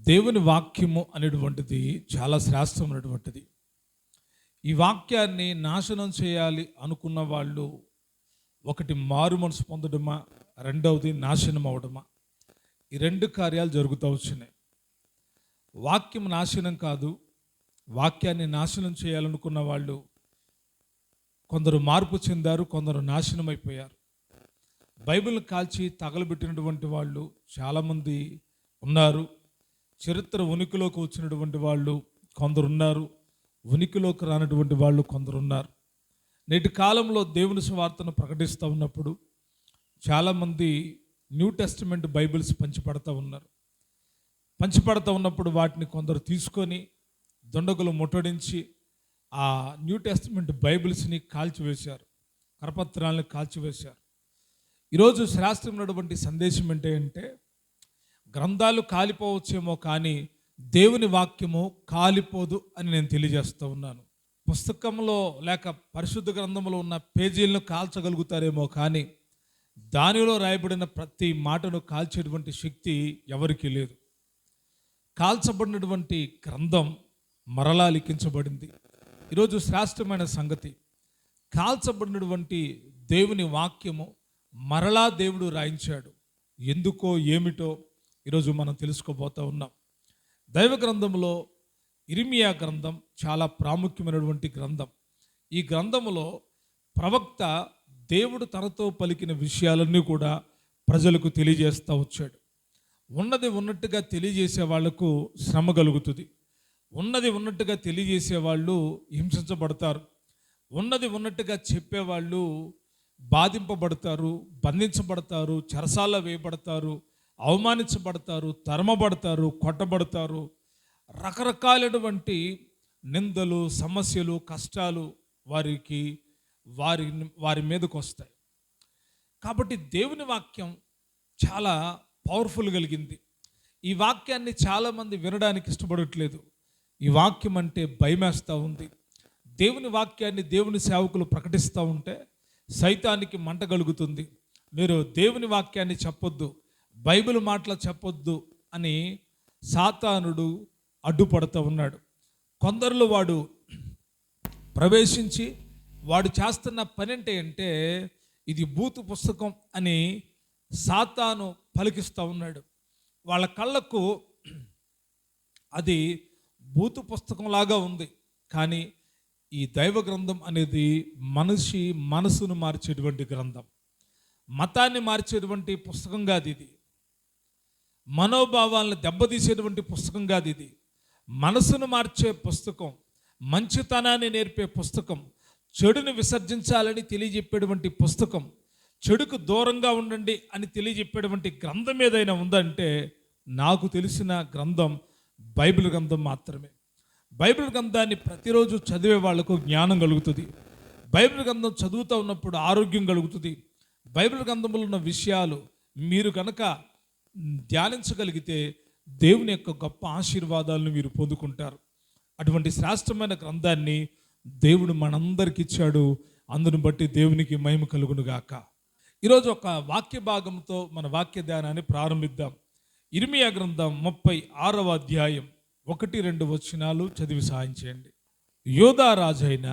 దేవుని వాక్యము అనేటువంటిది చాలా శ్రేష్టమైనటువంటిది. ఈ వాక్యాన్ని నాశనం చేయాలి అనుకున్న వాళ్ళు, ఒకటి మారు మనసు పొందడమా, రెండవది నాశనం అవడమా, ఈ రెండు కార్యాలు జరుగుతూ వచ్చినాయి. వాక్యం నాశనం కాదు, వాక్యాన్ని నాశనం చేయాలనుకున్న వాళ్ళు కొందరు మార్పు చెందారు, కొందరు నాశనం అయిపోయారు. బైబిల్ కాల్చి తగలబెట్టినటువంటి వాళ్ళు చాలామంది ఉన్నారు. చరిత్ర ఉనికిలోకి వచ్చినటువంటి వాళ్ళు కొందరున్నారు, ఉనికిలోకి రానటువంటి వాళ్ళు కొందరున్నారు. నేటి కాలంలో దేవుని సువార్తను ప్రకటిస్తూ ఉన్నప్పుడు చాలామంది న్యూ టెస్టిమెంట్ బైబిల్స్ పంచిపడతా ఉన్నారు. పంచిపడతా ఉన్నప్పుడు వాటిని కొందరు తీసుకొని దుండగులు ముట్టడించి ఆ న్యూ టెస్టిమెంట్ బైబిల్స్ని కాల్చివేశారు, కరపత్రాలను కాల్చివేశారు. ఈరోజు శాస్త్రమైనటువంటి సందేశం ఏంటంటే, గ్రంథాలు కాలిపోవచ్చేమో కానీ దేవుని వాక్యము కాలిపోదు అని నేను తెలియజేస్తూ ఉన్నాను. పుస్తకంలో లేక పరిశుద్ధ గ్రంథంలో ఉన్న పేజీలను కాల్చగలుగుతారేమో కానీ దానిలో రాయబడిన ప్రతి మాటను కాల్చేటువంటి శక్తి ఎవరికీ లేదు. కాల్చబడినటువంటి గ్రంథం మరలా లిఖించబడింది. ఈరోజు శ్రేష్టమైన సంగతి, కాల్చబడినటువంటి దేవుని వాక్యము మరలా దేవుడు రాయించాడు. ఎందుకో ఏమిటో ఈరోజు మనం తెలుసుకోబోతూ ఉన్నాం. దైవ గ్రంథంలో ఇర్మియా గ్రంథం చాలా ప్రాముఖ్యమైనటువంటి గ్రంథం. ఈ గ్రంథములో ప్రవక్త దేవుడు తనతో పలికిన విషయాలన్నీ కూడా ప్రజలకు తెలియజేస్తూ వచ్చాడు. ఉన్నది ఉన్నట్టుగా తెలియజేసే వాళ్లకు శ్రమ కలుగుతుంది. ఉన్నది ఉన్నట్టుగా తెలియజేసే వాళ్ళు హింసించబడతారు. ఉన్నది ఉన్నట్టుగా చెప్పేవాళ్ళు బాధింపబడతారు, బంధించబడతారు, చెరసాల్లో వేయబడతారు, అవమానించబడతారు, తరమబడతారు, కొట్టబడతారు. రకరకాలైనటువంటి నిందలు, సమస్యలు, కష్టాలు వారి మీదకు వస్తాయి. కాబట్టి దేవుని వాక్యం చాలా పవర్ఫుల్ కలిగింది. ఈ వాక్యాన్ని చాలామంది వినడానికి ఇష్టపడట్లేదు. ఈ వాక్యం అంటే భయమేస్తూ ఉంది. దేవుని వాక్యాన్ని దేవుని సేవకులు ప్రకటిస్తూ ఉంటే సైతానికి మంట కలుగుతుంది. మీరు దేవుని వాక్యాన్ని చెప్పొద్దు, బైబిల్ మాటలు చెప్పొద్దు అని సాతానుడు అడ్డుపడుతూ ఉన్నాడు. కొందరిలో వాడు ప్రవేశించి వాడు చేస్తున్న పని అంటే ఇది బూతు పుస్తకం అని సాతాను పలికిస్తూ ఉన్నాడు. వాళ్ళ కళ్ళకు అది బూతు పుస్తకంలాగా ఉంది. కానీ ఈ దైవ గ్రంథం అనేది మనిషి మనసును మార్చేటువంటి గ్రంథం, మతాన్ని మార్చేటువంటి పుస్తకం కాదు ఇది. మనోభావాలను దెబ్బతీసేటువంటి పుస్తకం కాదు ఇది. మనసును మార్చే పుస్తకం, మంచితనాన్ని నేర్పే పుస్తకం, చెడుని విసర్జించాలని తెలియజెప్పేటువంటి పుస్తకం, చెడుకు దూరంగా ఉండండి అని తెలియజెప్పేటువంటి గ్రంథం ఏదైనా ఉందంటే నాకు తెలిసిన గ్రంథం బైబిల్ గ్రంథం మాత్రమే. బైబిల్ గ్రంథాన్ని ప్రతిరోజు చదివే వాళ్లకు జ్ఞానం కలుగుతుంది. బైబిల్ గ్రంథం చదువుతూ ఉన్నప్పుడు ఆరోగ్యం కలుగుతుంది. బైబిల్ గ్రంథంలో ఉన్న విషయాలు మీరు కనుక ధ్యానించగలిగితే దేవుని యొక్క గొప్ప ఆశీర్వాదాలను మీరు పొందుకుంటారు. అటువంటి శ్రేష్టమైన గ్రంథాన్ని దేవుడు మనందరికి ఇచ్చాడు. అందును బట్టి దేవునికి మహిమ కలుగును గాక. ఈరోజు ఒక వాక్య భాగంతో మన వాక్య ధ్యానాన్ని ప్రారంభిద్దాం. ఇర్మియా గ్రంథం 36వ అధ్యాయం 1-2 వచనాలు చదివి సహాయం చేయండి. యోధా రాజైన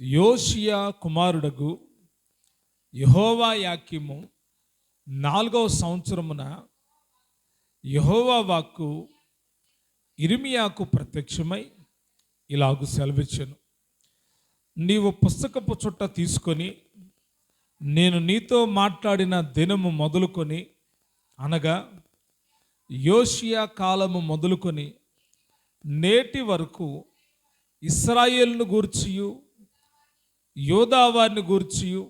యోషియా కుమారుడగు యెహోవాయాకీము 4వ సంవత్సరమున యెహోవా వాక్కు ఇర్మియాకు ప్రత్యక్షమై ఇలాగు సెలవిచ్చెను. నీవు పుస్తకపు చుట్ట తీసుకొని నేను నీతో మాట్లాడిన దినము మొదలుకొని, అనగా యోషియా కాలము మొదలుకొని నేటి వరకు ఇశ్రాయేలును గూర్చియు యోధా వారిని గూర్చియు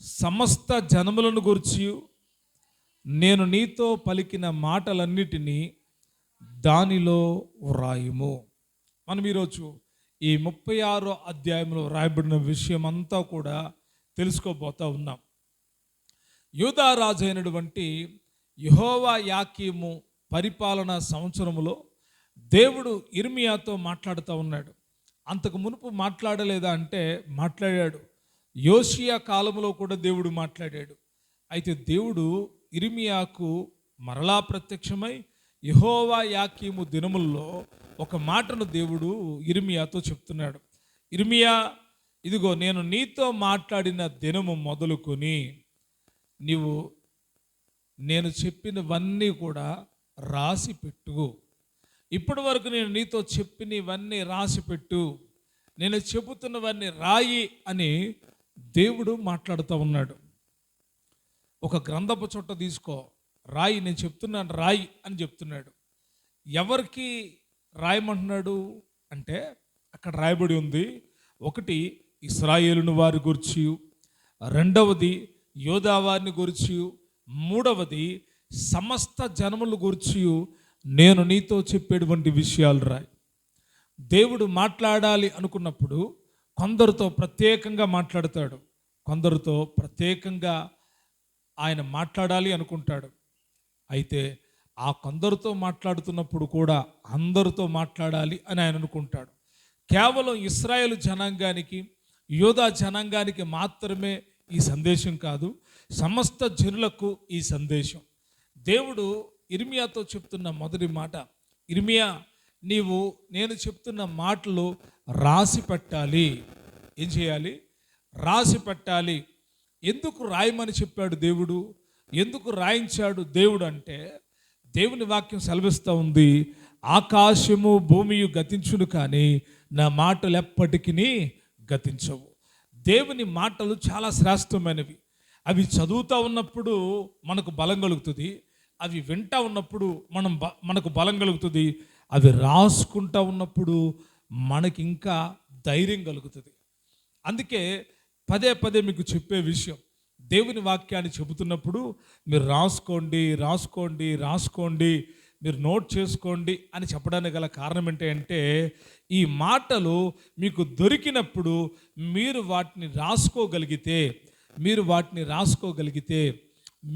సమస్త జనములను గూర్చియు నేను నీతో పలికిన మాటలన్నిటినీ దానిలో వ్రాయుము. మనం ఈరోజు ఈ 36వ అధ్యాయంలో రాయబడిన విషయం అంతా కూడా తెలుసుకోబోతా ఉన్నాం. యూదా రాజు అయినటువంటి యెహోవాయాకీము పరిపాలనా సంవత్సరములో దేవుడు ఇర్మియాతో మాట్లాడుతూ ఉన్నాడు. అంతకు మునుపు మాట్లాడలేదా అంటే మాట్లాడాడు. యోషియా కాలంలో కూడా దేవుడు మాట్లాడాడు. అయితే దేవుడు ఇర్మియాకు మరలా ప్రత్యక్షమై యెహోవా యాకీము దినముల్లో ఒక మాటను దేవుడు ఇర్మియాతో చెప్తున్నాడు. ఇర్మియా, ఇదిగో నేను నీతో మాట్లాడిన దినము మొదలుకొని నీవు నేను చెప్పినవన్నీ కూడా రాసి పెట్టు. ఇప్పటి వరకు నేను నీతో చెప్పినవన్నీ రాసి పెట్టు, నేను చెబుతున్నవన్నీ రాయి అని దేవుడు మాట్లాడుతూ ఉన్నాడు. ఒక గ్రంథపు చుట్ట తీసుకో, రాయి, నేను చెప్తున్నాను రాయి అని చెప్తున్నాడు. ఎవరికి రాయమంటున్నాడు అంటే అక్కడ రాయబడి ఉంది, ఒకటి ఇశ్రాయేలును వారి గురించి, రెండవది యోధా వారిని గురించి, మూడవది సమస్త జనముల గురించి నేను నీతో చెప్పేటువంటి విషయాలు రాయి. దేవుడు మాట్లాడాలి అనుకున్నప్పుడు కొందరితో ప్రత్యేకంగా మాట్లాడతాడు, కొందరితో ప్రత్యేకంగా ఆయన మాట్లాడాలి అనుకుంటాడు. అయితే ఆ కొందరితో మాట్లాడుతున్నప్పుడు కూడా అందరితో మాట్లాడాలి అని ఆయన అనుకుంటాడు. కేవలం ఇశ్రాయేలు జనాంగానికి, యోధా జనాంగానికి మాత్రమే ఈ సందేశం కాదు, సమస్త జనులకు ఈ సందేశం. దేవుడు ఇర్మియాతో చెప్తున్న మొదటి మాట, ఇర్మియా, నీవు నేను చెప్తున్న మాటలు రాసి పెట్టాలి. ఏం చేయాలి? రాసి పెట్టాలి. ఎందుకు రాయమని చెప్పాడు దేవుడు? ఎందుకు రాయించాడు దేవుడు అంటే, దేవుని వాక్యం సెలవిస్తూ ఉంది, ఆకాశము భూమియు గతించును కానీ నా మాటలు ఎప్పటికీ గతించవు. దేవుని మాటలు చాలా శ్రేష్టమైనవి. అవి చదువుతూ ఉన్నప్పుడు మనకు బలం కలుగుతుంది, అవి వింటూ ఉన్నప్పుడు మనకు బలం కలుగుతుంది, అవి రాసుకుంటూ ఉన్నప్పుడు మనకి ఇంకా ధైర్యం కలుగుతుంది. అందుకే పదే పదే మీకు చెప్పే విషయం, దేవుని వాక్యాన్ని చెబుతున్నప్పుడు మీరు రాసుకోండి, మీరు నోట్ చేసుకోండి అని చెప్పడానికి గల కారణం ఏంటంటే, ఈ మాటలు మీకు దొరికినప్పుడు మీరు వాటిని రాసుకోగలిగితే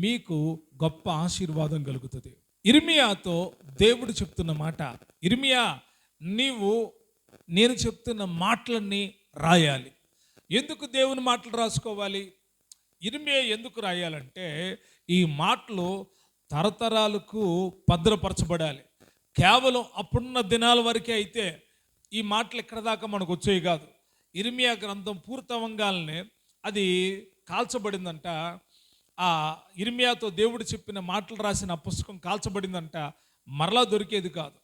మీకు గొప్ప ఆశీర్వాదం కలుగుతుంది. ఇర్మియాతో దేవుడు చెప్తున్న మాట, ఇర్మియా, నీవు నేను చెప్తున్న మాటలన్నీ రాయాలి. ఎందుకు దేవుని మాటలు రాసుకోవాలి? ఇర్మియా ఎందుకు రాయాలంటే, ఈ మాటలు తరతరాలకు భద్రపరచబడాలి. కేవలం అప్పుడున్న దినాల వరకే అయితే ఈ మాటలు ఎక్కడ దాకా మనకు వచ్చేవి కాదు. ఇర్మియా గ్రంథం పూర్తవంగానే అది కాల్చబడిందంట. ఆ ఇర్మియాతో దేవుడు చెప్పిన మాటలు రాసిన పుస్తకం కాల్చబడిందంట, మరలా దొరికేది కాదు.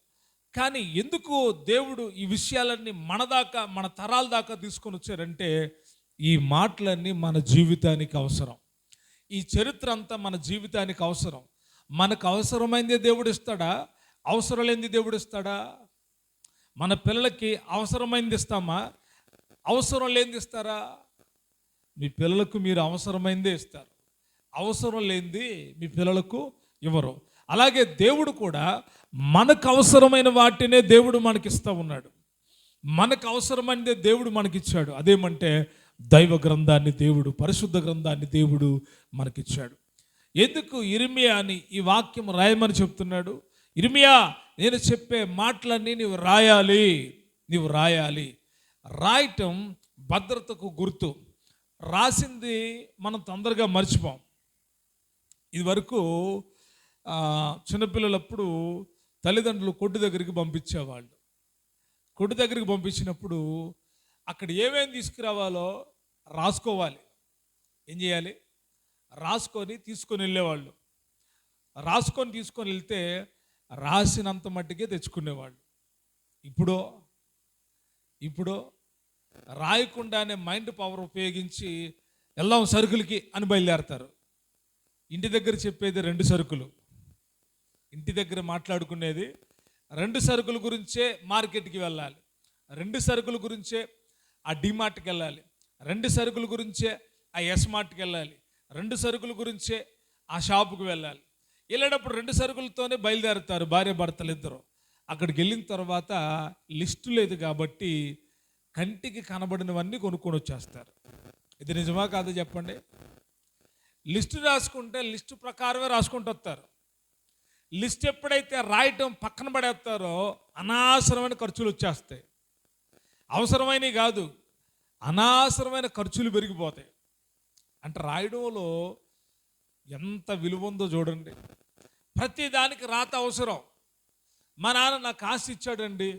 కానీ ఎందుకు దేవుడు ఈ విషయాలన్నీ మన తరాల దాకా తీసుకొని వచ్చారంటే, ఈ మాటలన్నీ మన జీవితానికి అవసరం. ఈ చరిత్ర అంతా మన జీవితానికి అవసరం. మనకు అవసరమైందే దేవుడు ఇస్తాడా? అవసరం లేనిది దేవుడు ఇస్తాడా? మన పిల్లలకి అవసరమైంది ఇస్తామా? అవసరం లేనిది ఇస్తారా? మీ పిల్లలకు మీరు అవసరమైందే ఇస్తారు, అవసరం లేనిది మీ పిల్లలకు ఇవ్వరు. అలాగే దేవుడు కూడా మనకు అవసరమైన వాటినే దేవుడు మనకిస్తూ ఉన్నాడు. మనకు అవసరమైనదే దేవుడు మనకిచ్చాడు. అదేమంటే దైవ గ్రంథాన్ని దేవుడు, పరిశుద్ధ గ్రంథాన్ని దేవుడు మనకిచ్చాడు. ఎందుకు ఇర్మియాని ఈ వాక్యం రాయమని చెప్తున్నాడు? ఇర్మియా, నేను చెప్పే మాటలన్నీ నీవు రాయాలి. రాయటం భద్రతకు గుర్తు. రాసింది మనం తొందరగా మర్చిపోం. ఇది వరకు చిన్నపిల్లలప్పుడు తల్లిదండ్రులు కొట్టు దగ్గరికి పంపించేవాళ్ళు. కొట్టు దగ్గరికి పంపించినప్పుడు అక్కడ ఏమేమి తీసుకురావాలో రాసుకోవాలి. ఏం చేయాలి? రాసుకొని తీసుకొని వెళ్ళేవాళ్ళు. తీసుకొని వెళ్తే రాసినంత మట్టికే తెచ్చుకునేవాళ్ళు. ఇప్పుడు రాయకుండానే మైండ్ పవర్ ఉపయోగించి వెళ్దాం సరుకులకి అని బయలుదేరతారు. ఇంటి దగ్గర చెప్పేది 2 సరుకులు, ఇంటి దగ్గర మాట్లాడుకునేది 2 సరుకుల గురించే మార్కెట్కి వెళ్ళాలి, 2 సరుకుల గురించే ఆ డిమార్ట్కి వెళ్ళాలి, 2 సరుకుల గురించే ఆ ఎస్మార్ట్కి వెళ్ళాలి, 2 సరుకుల గురించే ఆ షాపుకి వెళ్ళాలి. వెళ్ళేటప్పుడు 2 సరుకులతోనే బయలుదేరుతారు భార్య భర్తలు ఇద్దరు. అక్కడికి వెళ్ళిన తర్వాత లిస్టు లేదు కాబట్టి కంటికి కనబడినవన్నీ కొనుక్కొని వచ్చేస్తారు. ఇది నిజమా కాదు చెప్పండి? లిస్టు రాసుకుంటే లిస్టు ప్రకారమే రాసుకుంటూ వస్తారు. లిస్ట్ ఎప్పుడైతే రాయటం పక్కన పడేస్తారో అనవసరమైన ఖర్చులు వచ్చేస్తాయి. అవసరమైనవి కాదు, అనవసరమైన ఖర్చులు పెరిగిపోతాయి. అంటే రాయడంలో ఎంత విలువ ఉందో చూడండి. ప్రతి దానికి రాత అవసరం. మా నాన్న నాకు ఆస్తి ఇచ్చాడండి.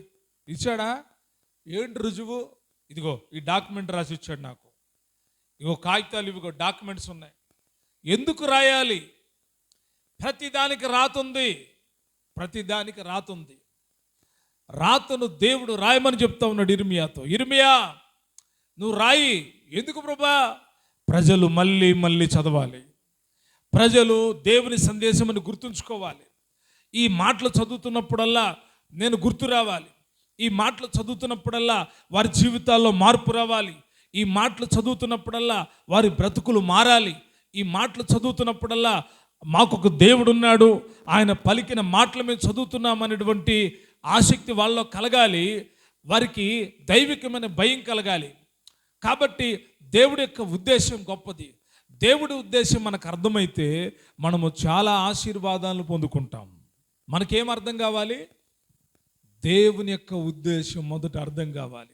ఇచ్చాడా? ఏంటి రుజువు? ఇదిగో ఈ డాక్యుమెంట్ రాసి ఇచ్చాడు నాకు. ఇగో కాగితాలు, ఇవిగో డాక్యుమెంట్స్ ఉన్నాయి. ఎందుకు రాయాలి? ప్రతిదానికి రాతుంది, ప్రతిదానికి రాతుంది. రాతను దేవుడు రాయమని చెప్తా ఉన్నాడు ఇర్మియాతో. ఇర్మియా, నువ్వు రాయి. ఎందుకు ప్రభా? ప్రజలు మళ్ళీ మళ్ళీ చదవాలి, ప్రజలు దేవుని సందేశం అని గుర్తుంచుకోవాలి. ఈ మాటలు చదువుతున్నప్పుడల్లా నేను గుర్తు రావాలి. ఈ మాటలు చదువుతున్నప్పుడల్లా వారి జీవితాల్లో మార్పు రావాలి. ఈ మాటలు చదువుతున్నప్పుడల్లా వారి బ్రతుకులు మారాలి. ఈ మాటలు చదువుతున్నప్పుడల్లా మాకొక దేవుడు ఉన్నాడు, ఆయన పలికిన మాటలు మేము చదువుతున్నామనేటువంటి ఆసక్తి వాళ్ళలో కలగాలి. వారికి దైవికమైన భయం కలగాలి. కాబట్టి దేవుడి యొక్క ఉద్దేశం గొప్పది. దేవుడి ఉద్దేశం మనకు అర్థమైతే మనము చాలా ఆశీర్వాదాలను పొందుకుంటాం. మనకేం అర్థం కావాలి? దేవుని యొక్క ఉద్దేశం మొదట అర్థం కావాలి.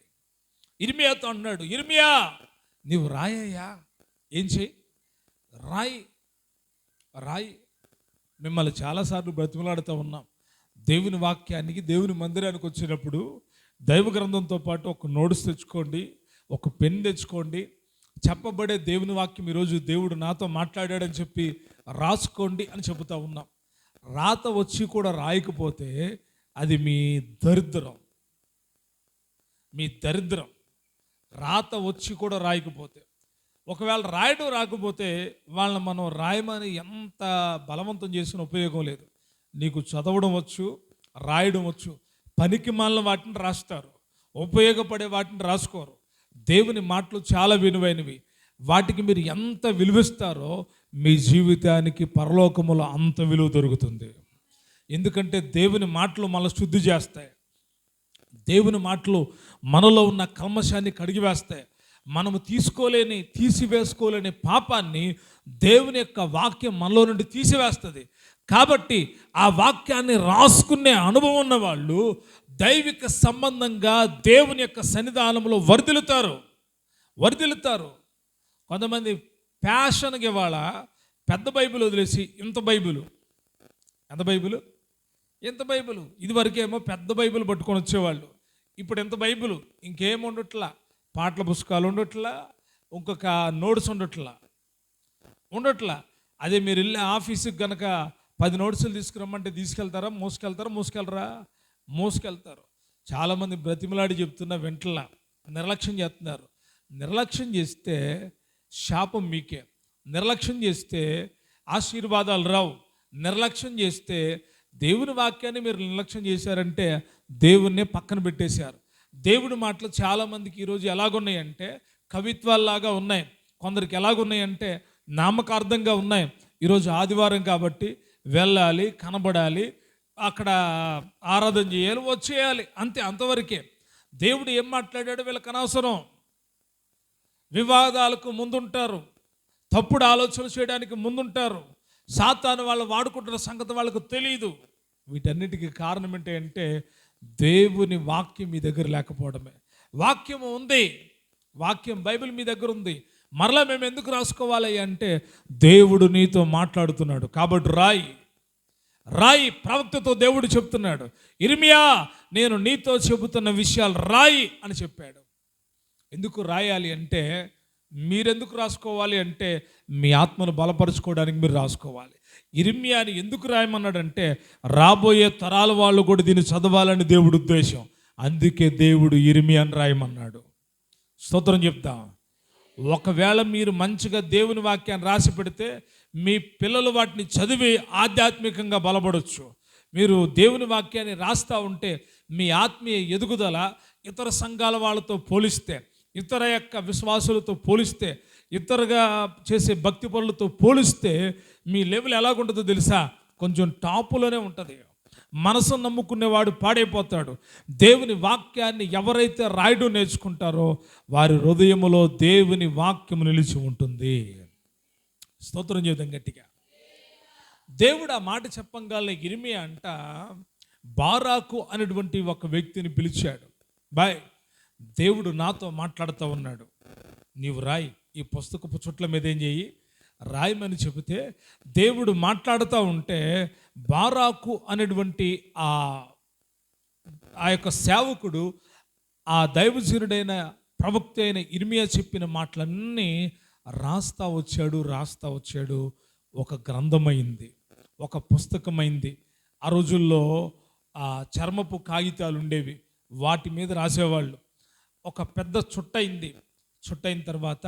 ఇర్మియాతో అన్నాడు, ఇర్మియా నీవు రాయ్యా. ఏం చేయి? రాయి, రాయి. మిమ్మల్ని చాలాసార్లు బ్రతిమలాడుతూ ఉన్నాం. దేవుని వాక్యానికి, దేవుని మందిరానికి వచ్చినప్పుడు దైవ గ్రంథంతో పాటు ఒక నోట్స్ తెచ్చుకోండి, ఒక పెన్ తెచ్చుకోండి. చెప్పబడే దేవుని వాక్యం ఈరోజు దేవుడు నాతో మాట్లాడాడని చెప్పి రాసుకోండి అని చెబుతా ఉన్నాం. రాత వచ్చి కూడా రాయకపోతే అది మీ దరిద్రం, మీ దరిద్రం. రాత వచ్చి కూడా రాయకపోతే, ఒకవేళ రాయడం రాకపోతే వాళ్ళని మనం రాయమని ఎంత బలవంతం చేసిన ఉపయోగం లేదు. నీకు చదవడం వచ్చు, రాయడం వచ్చు. పనికి మాలిన వాటిని రాస్తారు, ఉపయోగపడే వాటిని రాసుకోరు. దేవుని మాటలు చాలా విలువైనవి. వాటికి మీరు ఎంత విలువిస్తారో మీ జీవితానికి పరలోకములో అంత విలువ దొరుకుతుంది. ఎందుకంటే దేవుని మాటలు మనల్ని శుద్ధి చేస్తాయి. దేవుని మాటలు మనలో ఉన్న కల్మషాన్ని కడిగివేస్తాయి. మనము తీసివేసుకోలేని పాపాన్ని దేవుని యొక్క వాక్యం మనలో నుండి తీసివేస్తుంది. కాబట్టి ఆ వాక్యాన్ని రాసుకునే అనుభవం ఉన్న వాళ్ళు దైవిక సంబంధంగా దేవుని యొక్క సన్నిధానంలో వర్ధిల్లుతారు. కొంతమంది ప్యాషన్కి ఇవాళ పెద్ద బైబిల్ వదిలేసి ఇంత బైబిల్, ఎంత బైబిల్ ఇదివరకేమో పెద్ద బైబిల్ పట్టుకొని వచ్చేవాళ్ళు. ఇప్పుడు ఎంత బైబిల్, ఇంకేం ఉండట్లా. పాటల పుస్తకాలు ఉండట్లా, ఇంకొక నోట్స్ ఉండట్లా. అదే మీరు వెళ్ళి ఆఫీసుకి కనుక 10 నోట్సులు తీసుకురమ్మంటే తీసుకెళ్తారా? మోసుకెళ్తారు. చాలామంది బ్రతిమలాడి చెప్తున్నా వెంటలా నిర్లక్ష్యం చేస్తున్నారు. నిర్లక్ష్యం చేస్తే శాపం మీకే. నిర్లక్ష్యం చేస్తే ఆశీర్వాదాలు రావు. నిర్లక్ష్యం చేస్తే దేవుని వాక్యాన్ని మీరు నిర్లక్ష్యం చేశారంటే దేవుణ్ణి పక్కన పెట్టేశారు. దేవుడి మాటలు చాలామందికి ఈరోజు ఎలాగున్నాయంటే కవిత్వాల్లాగా ఉన్నాయి. కొందరికి ఎలాగున్నాయంటే నామకార్థంగా ఉన్నాయి. ఈరోజు ఆదివారం కాబట్టి వెళ్ళాలి, కనబడాలి, అక్కడ ఆరాధన చేయాలి, వచ్చేయాలి, అంతే, అంతవరకే. దేవుడు ఏం మాట్లాడాడో వీళ్ళకి అనవసరం. వివాదాలకు ముందుంటారు, తప్పుడు ఆలోచనలు చేయడానికి ముందుంటారు. సాతాను వాళ్ళు వాడుకుంటున్న సంగతి వాళ్ళకు తెలియదు. వీటన్నిటికీ కారణం ఏంటంటే దేవుని వాక్యం మీ దగ్గర లేకపోవడమే. వాక్యం ఉంది, వాక్యం బైబిల్ మీ దగ్గర ఉంది. మరలా మేము ఎందుకు రాసుకోవాలి అంటే దేవుడు నీతో మాట్లాడుతున్నాడు కాబట్టి రాయి. ప్రవక్తతో దేవుడు చెప్తున్నాడు, ఇర్మియా నేను నీతో చెబుతున్న విషయాలు రాయి అని చెప్పాడు. ఎందుకు రాయాలి అంటే, మీరెందుకు రాసుకోవాలి అంటే మీ ఆత్మను బలపరుచుకోవడానికి మీరు రాసుకోవాలి. ఇర్మియాని ఎందుకు రాయమన్నాడంటే రాబోయే తరాల వాళ్ళు కూడా దీన్ని చదవాలని దేవుడి ఉద్దేశం. అందుకే దేవుడు ఇర్మియాని రాయమన్నాడు. స్తోత్రం చెప్తాం. ఒకవేళ మీరు మంచిగా దేవుని వాక్యాన్ని రాసి పెడితే మీ పిల్లలు వాటిని చదివి ఆధ్యాత్మికంగా బలపడవచ్చు. మీరు దేవుని వాక్యాన్ని రాస్తూ ఉంటే మీ ఆత్మీయ ఎదుగుదల ఇతర సంఘాల వాళ్ళతో పోలిస్తే, ఇతర యొక్క విశ్వాసులతో పోలిస్తే, ఇతరుగా చేసే భక్తి పనులతో పోలిస్తే మీ లెవెల్ ఎలాగుంటుందో తెలుసా? కొంచెం టాపులోనే ఉంటుంది. మనసు నమ్ముకునేవాడు పాడైపోతాడు. దేవుని వాక్యాన్ని ఎవరైతే రాయడం నేర్చుకుంటారో వారి హృదయములో దేవుని వాక్యము నిలిచి ఉంటుంది. స్తోత్రం చేద్దాం గట్టిగా. దేవుడు ఆ మాట చెప్పంగానే ఇర్మియా అంట బారాకు అనేటువంటి ఒక వ్యక్తిని పిలిచాడు. దేవుడు నాతో మాట్లాడుతూ ఉన్నాడు, నీవు రాయి, ఈ పుస్తకపు చుట్ల మీద ఏం చేయి, రాయమని చెబితే దేవుడు మాట్లాడుతూ ఉంటే బారాకు అనేటువంటి ఆ ఆ యొక్క సేవకుడు ఆ దైవజనుడైన ప్రవక్త అయిన ఇర్మియా చెప్పిన మాటలన్నీ రాస్తా వచ్చాడు. ఒక గ్రంథమైంది, ఒక పుస్తకమైంది. ఆ రోజుల్లో ఆ చర్మపు కాగితాలు ఉండేవి, వాటి మీద రాసేవాళ్ళు. ఒక పెద్ద చుట్టయిన తర్వాత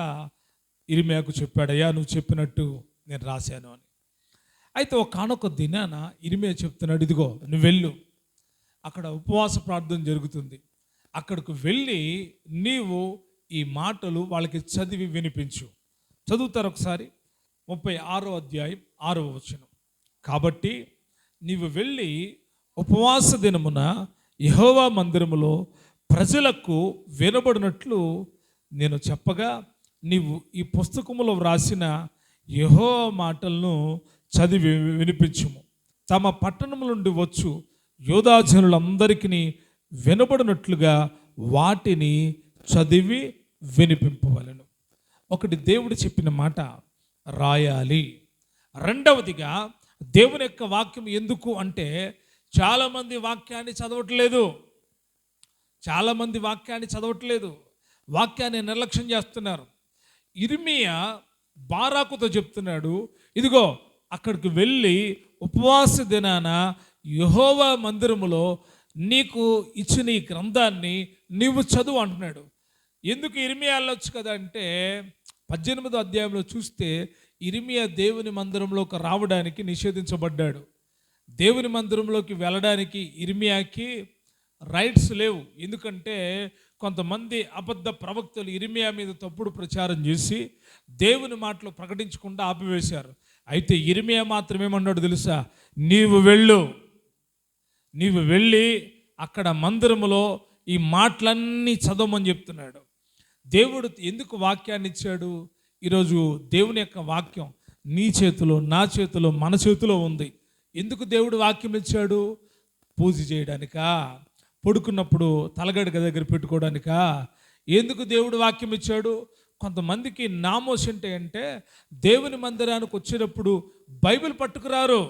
ఇర్మియాకు చెప్పాడయ్యా, నువ్వు చెప్పినట్టు నేను రాశాను అని. అయితే ఒకానొక దినాన ఇర్మియా చెప్తున్నాడు, ఇదిగో నువ్వు వెళ్ళు, అక్కడ ఉపవాస ప్రార్థన జరుగుతుంది, అక్కడికి వెళ్ళి నీవు ఈ మాటలు వాళ్ళకి చదివి వినిపించు. చదువుతారు ఒకసారి 36వ అధ్యాయం 6వ వచనం. కాబట్టి నీవు వెళ్ళి ఉపవాస దినమున యెహోవా మందిరములో ప్రజలకు వినబడినట్లు నేను చెప్పగా నీవు ఈ పుస్తకములో వ్రాసిన యెహోవా మాటలను చదివి వినిపించుము. తమ పట్టణముల నుండి వచ్చు యోధాజనులందరికీ వినబడినట్లుగా వాటిని చదివి వినిపింపవలెను. ఒకటి, దేవుడు చెప్పిన మాట రాయాలి. రెండవదిగా, దేవుని యొక్క వాక్యం ఎందుకు అంటే చాలామంది వాక్యాన్ని చదవట్లేదు, వాక్యాన్ని నిర్లక్ష్యం చేస్తున్నారు. ఇర్మియా బారాకుతో చెప్తున్నాడు, ఇదిగో అక్కడికి వెళ్ళి ఉపవాస దినాన యెహోవా మందిరములో నీకు ఇచ్చిన ఈ గ్రంథాన్ని నీవు చదువు అంటున్నాడు. ఎందుకు ఇర్మియా వెళ్ళొచ్చు కదా అంటే 18వ అధ్యాయంలో చూస్తే ఇర్మియా దేవుని మందిరంలోకి రావడానికి నిషేధించబడ్డాడు. దేవుని మందిరంలోకి వెళ్ళడానికి ఇర్మియాకి రైట్స్ లేవు. ఎందుకంటే కొంతమంది అబద్ధ ప్రవక్తలు ఇర్మియా మీద తప్పుడు ప్రచారం చేసి దేవుని మాటలు ప్రకటించకుండా ఆపివేశారు. అయితే ఇర్మియా మాత్రం ఏమన్నాడు తెలుసా? నీవు వెళ్ళి అక్కడ మందిరములో ఈ మాటలన్నీ చదవమని చెప్తున్నాడు. దేవుడు ఎందుకు వాక్యాన్ని ఇచ్చాడు? ఈరోజు దేవుని యొక్క వాక్యం నీ చేతిలో, నా చేతిలో, మన చేతిలో ఉంది. ఎందుకు దేవుడు వాక్యం ఇచ్చాడు? పూజ చేయడానికా? పడుకున్నప్పుడు తలగడక దగ్గర పెట్టుకోవడానికా? ఎందుకు దేవుడు వాక్యం ఇచ్చాడు? కొంతమందికి నామోస్ అంటే దేవుని మందిరానికి వచ్చినప్పుడు బైబిల్ పట్టుకురారు,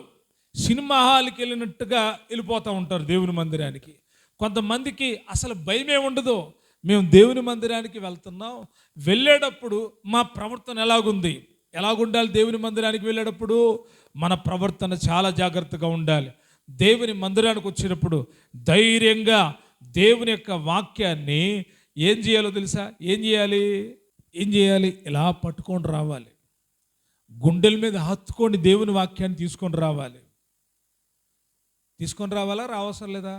సినిమా హాల్కి వెళ్ళినట్టుగా వెళ్ళిపోతూ ఉంటారు దేవుని మందిరానికి. కొంతమందికి అసలు భయమే ఉండదు, మేము దేవుని మందిరానికి వెళ్తున్నాం, వెళ్ళేటప్పుడు మా ప్రవర్తన ఎలాగుండాలి? దేవుని మందిరానికి వెళ్ళేటప్పుడు మన ప్రవర్తన చాలా జాగ్రత్తగా ఉండాలి. దేవుని మందిరానికి వచ్చినప్పుడు ధైర్యంగా దేవుని యొక్క వాక్యాన్ని ఏం చేయాలో తెలుసా? ఏం చేయాలి? ఇలా పట్టుకొని రావాలి, గుండెల మీద హత్తుకొని దేవుని వాక్యాన్ని తీసుకొని రావాలి. తీసుకొని రావాలా? రావసరం లేదా?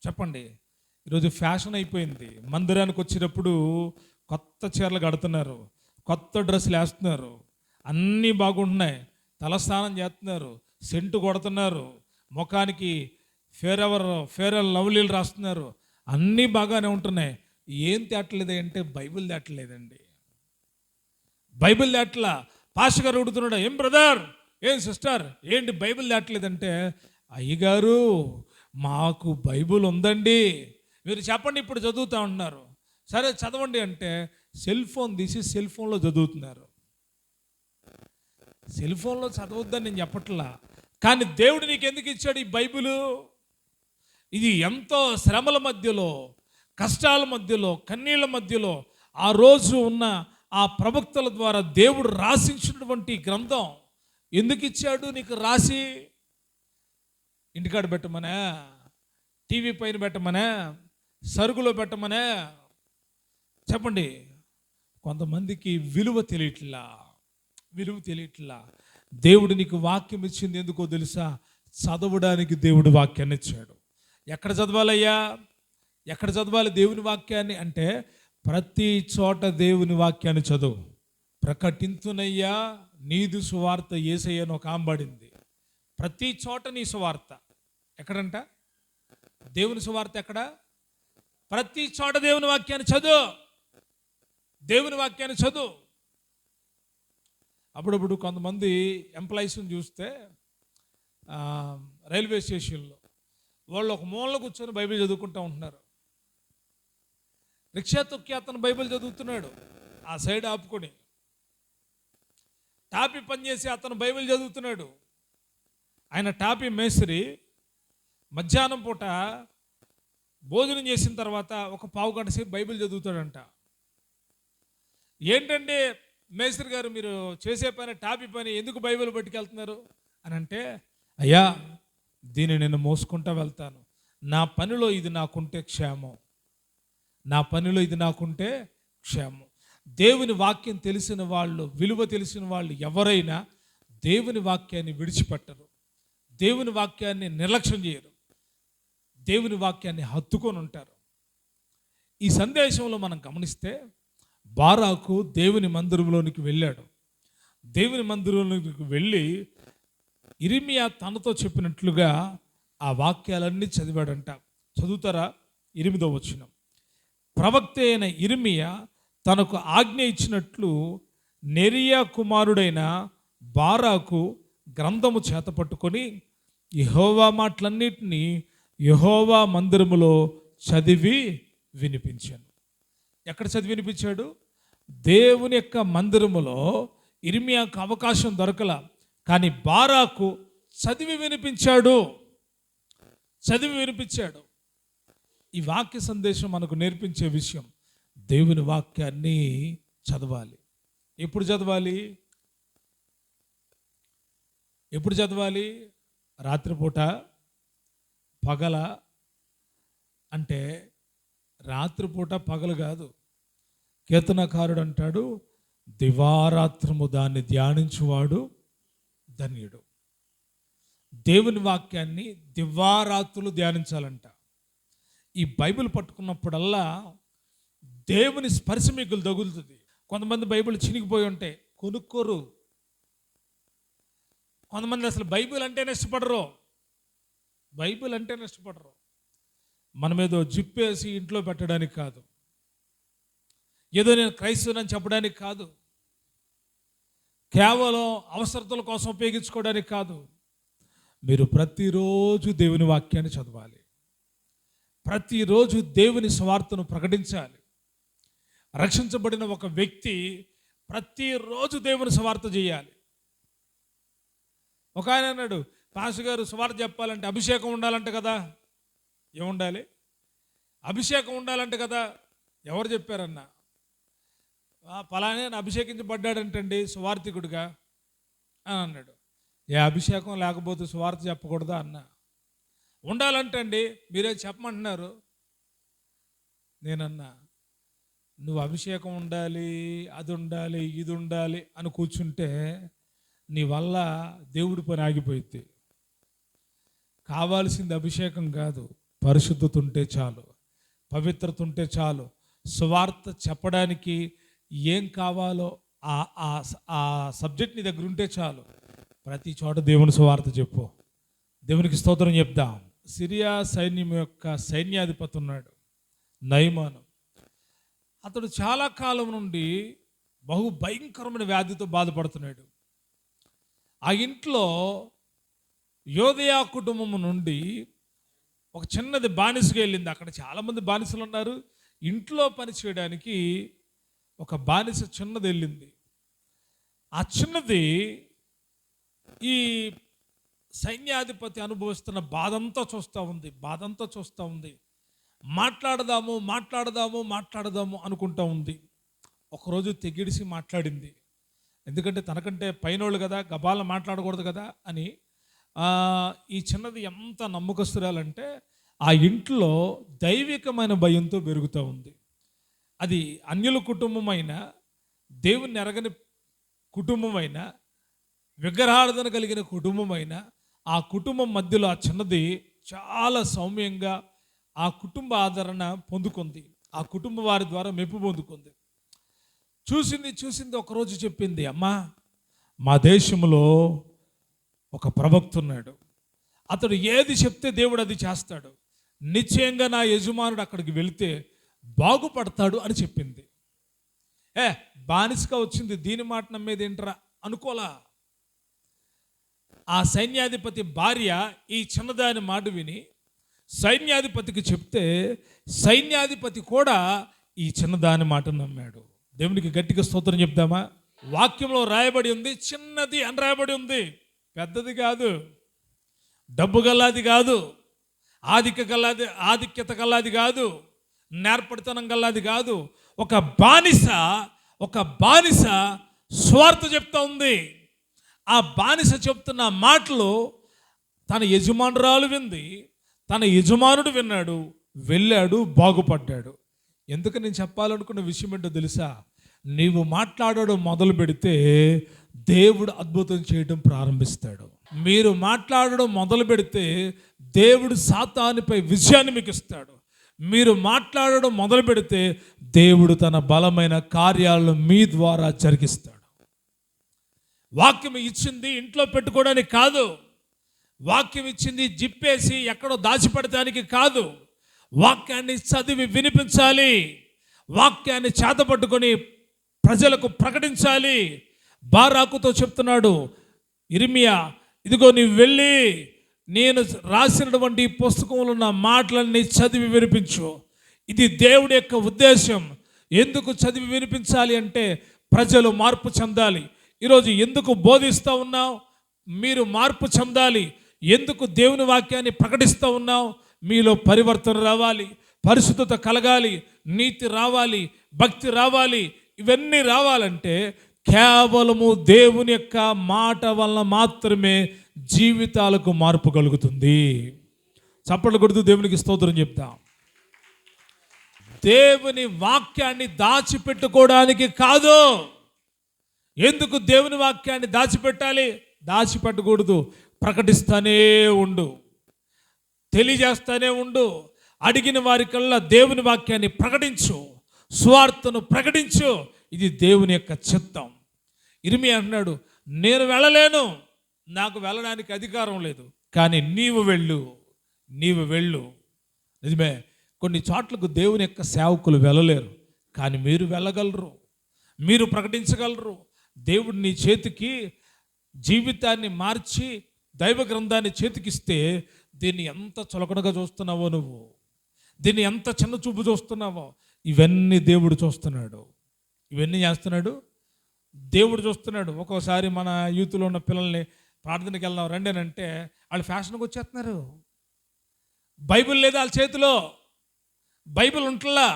చెప్పండి. ఈరోజు ఫ్యాషన్ అయిపోయింది. మందిరానికి వచ్చినప్పుడు కొత్త చీరలు కడుతున్నారు, కొత్త డ్రెస్సులు వేస్తున్నారు, అన్నీ బాగుంటున్నాయి, తలస్నానం చేస్తున్నారు, సెంటు కొడుతున్నారు, ముఖానికి ఫేర్ అండ్ లవ్లీలు రాస్తున్నారు, అన్నీ బాగానే ఉంటున్నాయి. ఏం తేటలేదు అంటే బైబిల్ తేటలేదండి. బైబిల్ తేటలా. పాస్టర్ గారు అడుగుతున్నాడు, ఏం బ్రదర్, ఏం సిస్టర్, ఏంటి బైబిల్ తేటలేదంటే, అయ్యగారు మాకు బైబిల్ ఉందండి, మీరు చెప్పండి, ఇప్పుడు చదువుతూ ఉంటున్నారు. సరే చదవండి అంటే సెల్ ఫోన్ తీసి సెల్ ఫోన్లో చదువుతున్నారు. సెల్ ఫోన్లో చదవద్దని నేను చెప్పట్లా, కానీ దేవుడు నీకు ఎందుకు ఇచ్చాడు ఈ బైబిలు? ఇది ఎంతో శ్రమల మధ్యలో, కష్టాల మధ్యలో, కన్నీళ్ళ మధ్యలో ఆ రోజు ఉన్న ఆ ప్రవక్తల ద్వారా దేవుడు రాసించినటువంటి గ్రంథం ఎందుకు ఇచ్చాడు నీకు? రాసి ఇంటికాడ పెట్టమనే, టీవీ పైన పెట్టమనే, సరుకులో పెట్టమనే? చెప్పండి. కొంతమందికి విలువ తెలియట్లా. దేవుడు నీకు వాక్యం ఇచ్చింది ఎందుకో తెలుసా? చదవడానికి దేవుడు వాక్యాన్ని ఇచ్చాడు. ఎక్కడ చదవాలయ్యా? ఎక్కడ చదవాలి దేవుని వాక్యాన్ని అంటే, ప్రతి చోట దేవుని వాక్యాన్ని చదువు. ప్రకటించునయ్యా నీదు సువార్త యేసయ్యను ఒక ఆంబడింది. ప్రతి చోట నీ సువార్త. ఎక్కడంట దేవుని సువార్త? ఎక్కడ? ప్రతి చోట దేవుని వాక్యాన్ని చదువు. అప్పుడప్పుడు కొంతమంది ఎంప్లాయీస్ని చూస్తే రైల్వే స్టేషన్లో వాళ్ళు ఒక మూలలో కూర్చొని బైబిల్ చదువుకుంటూ ఉంటున్నారు. రిక్షా తొక్కి అతను బైబిల్ చదువుతున్నాడు, ఆ సైడ్ ఆపుకొని. టాపీ పనిచేసి అతను బైబిల్ చదువుతున్నాడు. ఆయన టాపీ మేస్త్రి మధ్యాహ్నం పూట భోజనం చేసిన తర్వాత ఒక పావు గంట సేపు బైబిల్ చదువుతాడంట. ఏంటంటే మేస్త్రి గారు మీరు చేసే పని టాపీ పని ఎందుకు బైబిల్ పట్టుకెళ్తున్నారు అని అంటే, అయ్యా దీన్ని నేను మోసుకుంటా వెళ్తాను, నా పనిలో ఇది నాకుంటే క్షేమం, నా పనిలో ఇది నాకుంటే క్షేమం. దేవుని వాక్యం తెలిసిన వాళ్ళు, విలువ తెలిసిన వాళ్ళు ఎవరైనా దేవుని వాక్యాన్ని విడిచిపెట్టరు, దేవుని వాక్యాన్ని నిర్లక్ష్యం చేయరు, దేవుని వాక్యాన్ని హత్తుకొని ఉంటారు. ఈ సందేశంలో మనం గమనిస్తే బారాకు దేవుని మందిరంలోనికి వెళ్ళాడు. దేవుని మందిరంలోనికి వెళ్ళి ఇర్మియా తనతో చెప్పినట్లుగా ఆ వాక్యాలన్నీ చదివాడంట. చదువుతారా? 8వ వచనం. ప్రవక్త అయిన ఇర్మియా తనకు ఆజ్ఞ ఇచ్చినట్లు నెరియా కుమారుడైన బారాకు గ్రంథము చేత పట్టుకొని యెహోవా మాటలన్నిటినీ యెహోవా మందిరములో చదివి వినిపించాను. ఎక్కడ చదివి వినిపించాడు? దేవుని యొక్క మందిరములో ఇర్మియాకు అవకాశం దొరకల, కానీ బారాకు చదివి వినిపించాడు. ఈ వాక్య సందేశం మనకు నేర్పించే విషయం, దేవుని వాక్యాన్ని చదవాలి. ఎప్పుడు చదవాలి? రాత్రిపూట, పగల అంటే రాత్రిపూట పగలు కాదు. కీర్తనకారుడు అంటాడు, దివారాత్రము దాన్ని ధ్యానించువాడు ధన్యుడు. దేవుని వాక్యాన్ని దివారాత్రులు ధ్యానించాలంట. ఈ బైబిల్ పట్టుకున్నప్పుడల్లా దేవుని స్పర్శ మీకు తగులుతుంది. కొంతమంది బైబిల్ చినిగిపోయి ఉంటే కొనుక్కోరు. కొంతమంది అసలు బైబిల్ అంటేనే ఇష్టపడరు. మనం ఏదో జిప్పేసి ఇంట్లో పెట్టడానికి కాదు, ఏదో నేను క్రైస్తవునని చెప్పడానికి కాదు, కేవలం అవసరతల కోసం ఉపయోగించుకోవడానికి కాదు. మీరు ప్రతిరోజు దేవుని వాక్యాన్ని చదవాలి, ప్రతిరోజు దేవుని సువార్తను ప్రకటించాలి. రక్షించబడిన ఒక వ్యక్తి ప్రతిరోజు దేవుని సువార్త చేయాలి. ఒక ఆయన అన్నాడు, పాస్టర్ గారు సువార్త చెప్పాలంటే అభిషేకం ఉండాలంట కదా. ఏముండాలి? అభిషేకం ఉండాలంట కదా. ఎవరు చెప్పారన్నా? పలానే అభిషేకించబడ్డాడంటండి సువార్థికుడిగా అని అన్నాడు. ఏ అభిషేకం లేకపోతే సువార్త చెప్పకూడదా అన్నా? ఉండాలంటండి, మీరే చెప్పమంటున్నారు. నేనన్నా, నువ్వు అభిషేకం ఉండాలి, అది ఉండాలి, ఇది ఉండాలి అని కూర్చుంటే నీ వల్ల దేవుడి పని ఆగిపోయింది. కావాల్సింది అభిషేకం కాదు, పరిశుద్ధత ఉంటే చాలు, పవిత్రత ఉంటే చాలు. సువార్త చెప్పడానికి ఏం కావాలో ఆ సబ్జెక్ట్ నీ దగ్గర ఉంటే చాలు. ప్రతి చోట దేవుని సువార్త చెప్పు. దేవునికి స్తోత్రం చెప్దాం. సిరియా సైన్యం యొక్క సైన్యాధిపతి ఉన్నాడు, నయమాను. అతడు చాలా కాలం నుండి బహు భయంకరమైన వ్యాధితో బాధపడుతున్నాడు. ఆ ఇంట్లో యోదయా కుటుంబం నుండి ఒక చిన్నది బానిసగా వెళ్ళింది. అక్కడ చాలామంది బానిసలు ఉన్నారు. ఇంట్లో పని చేయడానికి ఒక బానిస చిన్నది వెళ్ళింది. ఆ చిన్నది ఈ సైన్యాధిపతి అనుభవిస్తున్న బాధంతా చూస్తూ ఉంది. మాట్లాడదాము అనుకుంటా ఉంది. ఒకరోజు తెగిడిసి మాట్లాడింది. ఎందుకంటే తనకంటే పైనోళ్ళు కదా, గబాలను మాట్లాడకూడదు కదా అని. ఈ చిన్నది ఎంత నమ్మకస్తురాలంటే ఆ ఇంట్లో దైవికమైన భయంతో పెరుగుతూ ఉంది. అది అన్యుల కుటుంబమైనా, దేవుని ఎరగని కుటుంబమైనా, విగ్రహారాధన కలిగిన కుటుంబమైనా, ఆ కుటుంబం మధ్యలో ఆ చిన్నది చాలా సౌమ్యంగా ఆ కుటుంబ ఆదరణ పొందుకుంది. ఆ కుటుంబ వారి ద్వారా మెప్పు పొందుకుంది. చూసింది ఒకరోజు చెప్పింది, అమ్మా మా దేశంలో ఒక ప్రవక్త ఉన్నాడు, అతడు ఏది చెప్తే దేవుడు అది చేస్తాడు, నిశ్చయంగా నా యజమానుడు అక్కడికి వెళితే బాగుపడతాడు అని చెప్పింది. బానిసగా వచ్చింది, దీని మాట నమ్మేది ఏంట్రా అనుకోలా. ఆ సైన్యాధిపతి భార్య ఈ చిన్నదాని మాట విని సైన్యాధిపతికి చెప్తే సైన్యాధిపతి కూడా ఈ చిన్నదాని మాట నమ్మాడు. దేవునికి గట్టిగా స్తోత్రం చెప్దామా? వాక్యంలో రాయబడి ఉంది, చిన్నది అని రాయబడి ఉంది, పెద్దది కాదు, డబ్బు గల్లాది కాదు. ఆధిక్యత గల్లాది కాదు, నేర్పడితనం గల్లాది కాదు. ఒక బానిస స్వార్థ చెప్తా ఉంది. ఆ బానిస చెప్తున్న మాటలు తన యజమానురాలు వింది, తన యజమానుడు విన్నాడు, వెళ్ళాడు, బాగుపడ్డాడు. ఎందుకు నేను చెప్పాలనుకున్న విషయం ఏంటో తెలుసా? నీవు మాట్లాడడం మొదలు పెడితే దేవుడు అద్భుతం చేయడం ప్రారంభిస్తాడు. మీరు మాట్లాడడం మొదలు పెడితే దేవుడు సాతానుపై విజయాన్ని మీకు ఇస్తాడు. మీరు మాట్లాడడం మొదలు పెడితే దేవుడు తన బలమైన కార్యాలను మీ ద్వారా జరిగిస్తాడు. వాక్యం ఇచ్చింది ఇంట్లో పెట్టుకోవడానికి కాదు, వాక్యం ఇచ్చింది జిప్పేసి ఎక్కడో దాచిపెడటానికి కాదు. వాక్యాన్ని చదివి వినిపించాలి, వాక్యాన్ని చేతపట్టుకొని ప్రజలకు ప్రకటించాలి. బారాకుతో చెప్తున్నాడు ఇర్మియా, ఇదిగో నీవు వెళ్ళి నేను రాసినటువంటి పుస్తకంలో ఉన్న మాటలన్నీ చదివి వినిపించు. ఇది దేవుడి యొక్క ఉద్దేశం. ఎందుకు చదివి వినిపించాలి అంటే ప్రజలు మార్పు చెందాలి. ఈరోజు ఎందుకు బోధిస్తూ ఉన్నావు? మీరు మార్పు చెందాలి. ఎందుకు దేవుని వాక్యాన్ని ప్రకటిస్తూ ఉన్నావు? మీలో పరివర్తన రావాలి, పరిశుద్ధత కలగాలి, నీతి రావాలి, భక్తి రావాలి. ఇవన్నీ రావాలంటే కేవలము దేవుని యొక్క మాట వలన మాత్రమే జీవితాలకు మార్పు కలుగుతుంది. చప్పట్లు కొడుతూ దేవునికి స్తోత్రం చెప్తాం. దేవుని వాక్యాన్ని దాచిపెట్టుకోవడానికి కాదు. ఎందుకు దేవుని వాక్యాన్ని దాచిపెట్టాలి? దాచిపెట్టకూడదు. ప్రకటిస్తానే ఉండు, తెలియజేస్తానే ఉండు. అడిగిన వారికల్లా దేవుని వాక్యాన్ని ప్రకటించు, సువార్తను ప్రకటించు. ఇది దేవుని యొక్క చిత్తం. ఇర్మియా అంటున్నాడు, నేను వెళ్ళలేను, నాకు వెళ్ళడానికి అధికారం లేదు, కానీ నీవు వెళ్ళు. నిజమే, కొన్ని చోట్లకు దేవుని యొక్క సేవకులు వెళ్ళలేరు, కానీ మీరు వెళ్ళగలరు, మీరు ప్రకటించగలరు. దేవుడు నీ చేతికి జీవితాన్ని మార్చి దైవ గ్రంథాన్ని చేతికిస్తే దీన్ని ఎంత చులకనగా చూస్తున్నావో నువ్వు, దీన్ని ఎంత చిన్న చూపు చూస్తున్నావో, ఇవన్నీ దేవుడు చూస్తున్నాడు. ఇవన్నీ చేస్తున్నాడు, దేవుడు చూస్తున్నాడు. ఒక్కోసారి మన యూత్లో ఉన్న పిల్లల్ని ప్రార్థనకి వెళ్దాం రండి అని అంటే వాళ్ళు ఫ్యాషన్కి వచ్చేస్తున్నారు. బైబిల్ లేదా వాళ్ళ చేతిలో, బైబిల్ ఉంటలా.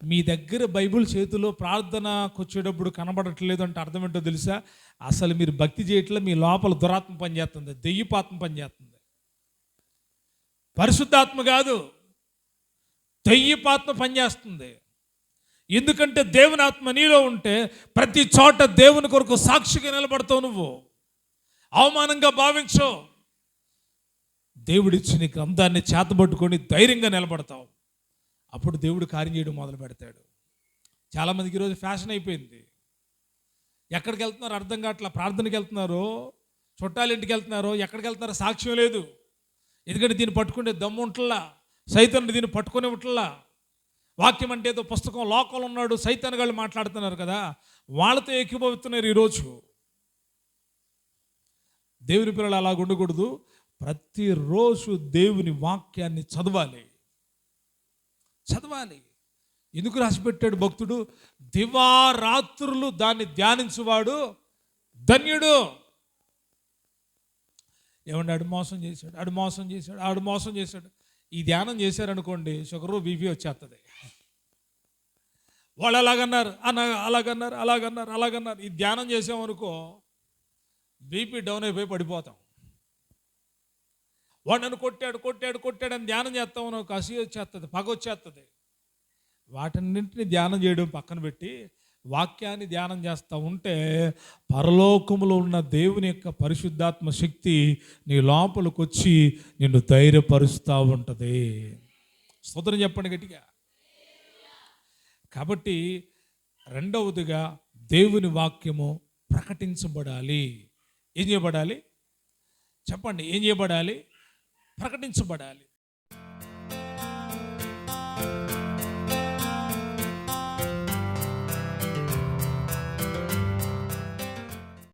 మీ దగ్గర బైబిల్ చేతిలో ప్రార్థనకు వచ్చేటప్పుడు కనబడట్లేదు అంటే అర్థం ఏంటో తెలుసా? అసలు మీరు భక్తి చేయట్లే, మీ లోపల దురాత్మ పనిచేస్తుంది, దెయ్యపాత్మ పనిచేస్తుంది. పరిశుద్ధాత్మ కాదు, దెయ్యపాత్మ పనిచేస్తుంది. ఎందుకంటే దేవుని ఆత్మ నీలో ఉంటే ప్రతి చోట దేవుని కొరకు సాక్షిగా నిలబడతావు. నువ్వు అవమానంగా భావించో, దేవుడిచ్చి నీ గ్రంథాన్ని చేతబట్టుకొని ధైర్యంగా నిలబడతావు. అప్పుడు దేవుడు కార్యం చేయడం మొదలు పెడతాడు. చాలామందికి ఈరోజు ఫ్యాషన్ అయిపోయింది. ఎక్కడికి వెళ్తున్నారో అర్థం కావట్లా. ప్రార్థనకి వెళ్తున్నారో, చుట్టాల ఇంటికి వెళ్తున్నారో, ఎక్కడికి వెళ్తున్నారో సాక్ష్యం లేదు. ఎందుకంటే దీన్ని పట్టుకునే దమ్ము ఉంటల్లా, సైతాన్ని దీన్ని పట్టుకునే ఉంటల్లా. వాక్యం అంటే ఏదో పుస్తకం, లోకంలో ఉన్నాడు సైతాన్ గాళ్ళు మాట్లాడుతున్నారు కదా, వాళ్ళతో ఏకీభవిస్తున్నారు ఈరోజు. దేవుని పిల్లలు అలాగ ఉండకూడదు. ప్రతిరోజు దేవుని వాక్యాన్ని చదవాలి. ఎందుకు రాసిపెట్టాడు భక్తుడు? దివారాత్రులు దాన్ని ధ్యానించువాడు ధన్యుడు. ఏమండి, ఆడు మోసం చేశాడు. ఈ ధ్యానం చేశారనుకోండి, షుగరు బీపీ వచ్చేస్తుంది. వాళ్ళు అలాగన్నారు. ఈ ధ్యానం చేసామనుకో బీపీ డౌన్ అయిపోయి పడిపోతాం. వాడు నన్ను కొట్టాడు అని ధ్యానం చేస్తామను, కసి వచ్చేస్తుంది, పగ వచ్చేస్తుంది. వాటన్నింటినీ ధ్యానం చేయడం పక్కన పెట్టి వాక్యాన్ని ధ్యానం చేస్తూ ఉంటే పరలోకములో ఉన్న దేవుని యొక్క పరిశుద్ధాత్మ శక్తి నీ లోపలికి వచ్చి నిన్ను ధైర్యపరుస్తూ ఉంటుంది. స్తోత్రం చెప్పండి గట్టిగా. కాబట్టి రెండవదిగా దేవుని వాక్యము ప్రకటించబడాలి. ఏం చేయబడాలి చెప్పండి? ఏం చేయబడాలి? ప్రకటించబడాలి.